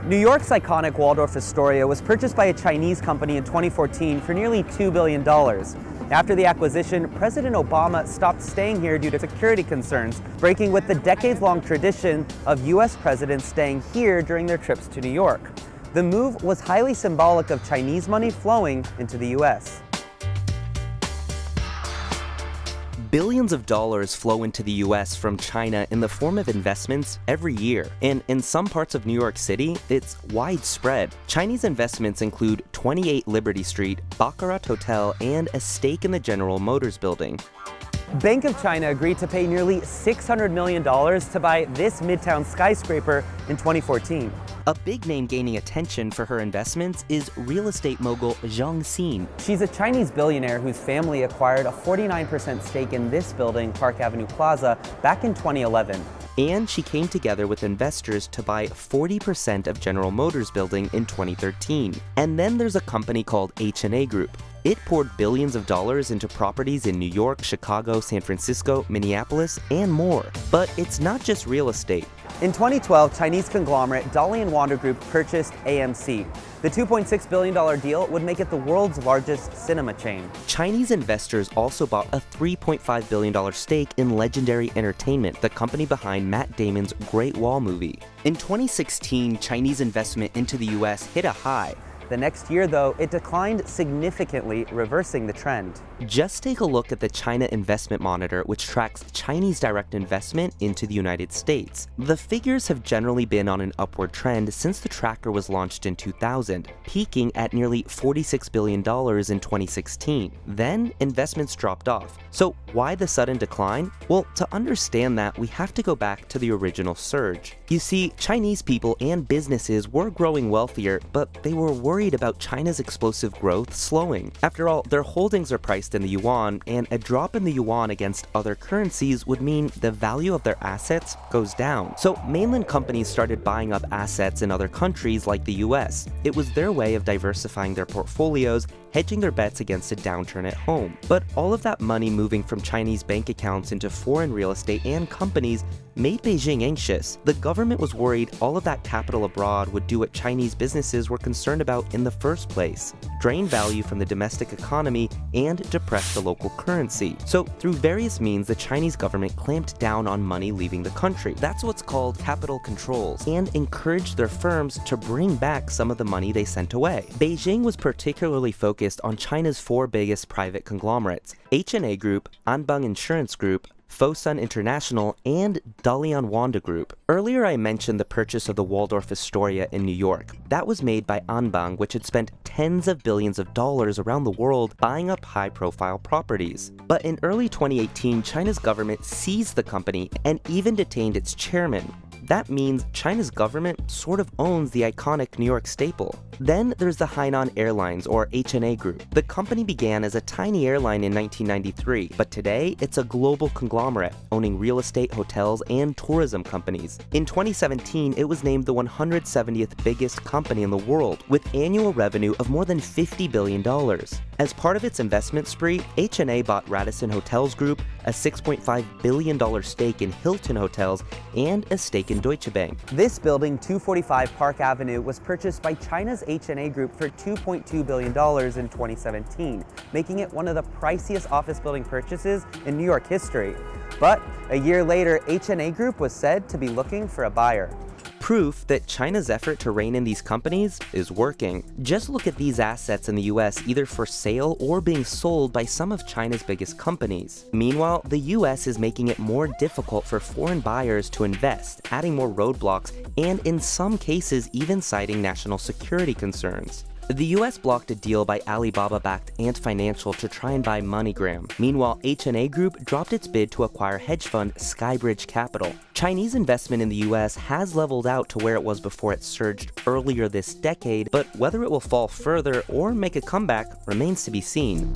New York's iconic Waldorf Astoria was purchased by a Chinese company in 2014 for nearly $2 billion. After the acquisition, President Obama stopped staying here due to security concerns, breaking with the decades-long tradition of U.S. presidents staying here during their trips to New York. The move was highly symbolic of Chinese money flowing into the U.S. Billions of dollars flow into the US from China in the form of investments every year, and in some parts of New York City, it's widespread. Chinese investments include 28 Liberty Street, Baccarat Hotel, and a stake in the General Motors building. Bank of China agreed to pay nearly $600 million to buy this Midtown skyscraper in 2014. A big name gaining attention for her investments is real estate mogul Zhang Xin. She's a Chinese billionaire whose family acquired a 49% stake in this building, Park Avenue Plaza, back in 2011. And she came together with investors to buy 40% of General Motors building in 2013. And then there's a company called Hainan Group. It poured billions of dollars into properties in New York, Chicago, San Francisco, Minneapolis, and more. But it's not just real estate. In 2012, Chinese conglomerate Dalian Wanda Group purchased AMC. The $2.6 billion deal would make it the world's largest cinema chain. Chinese investors also bought a $3.5 billion stake in Legendary Entertainment, the company behind Matt Damon's Great Wall movie. In 2016, Chinese investment into the US hit a high. The next year, though, it declined significantly, reversing the trend. Just take a look at the China Investment Monitor, which tracks Chinese direct investment into the United States. The figures have generally been on an upward trend since the tracker was launched in 2000, peaking at nearly $46 billion in 2016. Then, investments dropped off. So why the sudden decline? Well, to understand that, we have to go back to the original surge. You see, Chinese people and businesses were growing wealthier, but they were worried about China's explosive growth slowing. After all, their holdings are priced in the yuan, and a drop in the yuan against other currencies would mean the value of their assets goes down. So mainland companies started buying up assets in other countries like the US. It was their way of diversifying their portfolios, hedging their bets against a downturn at home. But all of that money moving from Chinese bank accounts into foreign real estate and companies made Beijing anxious. The government was worried all of that capital abroad would do what Chinese businesses were concerned about in the first place: drain value from the domestic economy and depress the local currency. So through various means, the Chinese government clamped down on money leaving the country. That's what's called capital controls, and encouraged their firms to bring back some of the money they sent away. Beijing was particularly focused on China's four biggest private conglomerates: Hainan Group, Anbang Insurance Group, Fosun International, and Dalian Wanda Group. Earlier I mentioned the purchase of the Waldorf Astoria in New York. That was made by Anbang, which had spent tens of billions of dollars around the world buying up high-profile properties. But in early 2018, China's government seized the company and even detained its chairman. That means China's government sort of owns the iconic New York staple. Then there's the Hainan Airlines, or Hainan Group. The company began as a tiny airline in 1993, but today it's a global conglomerate, owning real estate, hotels, and tourism companies. In 2017, it was named the 170th biggest company in the world, with annual revenue of more than $50 billion. As part of its investment spree, Hainan bought Radisson Hotels Group, a $6.5 billion stake in Hilton Hotels, and a stake in Deutsche Bank. This building, 245 Park Avenue, was purchased by China's Hainan Group for $2.2 billion in 2017, making it one of the priciest office building purchases in New York history. But a year later, Hainan Group was said to be looking for a buyer. Proof that China's effort to rein in these companies is working. Just look at these assets in the US either for sale or being sold by some of China's biggest companies. Meanwhile, the US is making it more difficult for foreign buyers to invest, adding more roadblocks, and in some cases even citing national security concerns. The US blocked a deal by Alibaba-backed Ant Financial to try and buy MoneyGram. Meanwhile, Hainan Group dropped its bid to acquire hedge fund Skybridge Capital. Chinese investment in the US has leveled out to where it was before it surged earlier this decade, but whether it will fall further or make a comeback remains to be seen.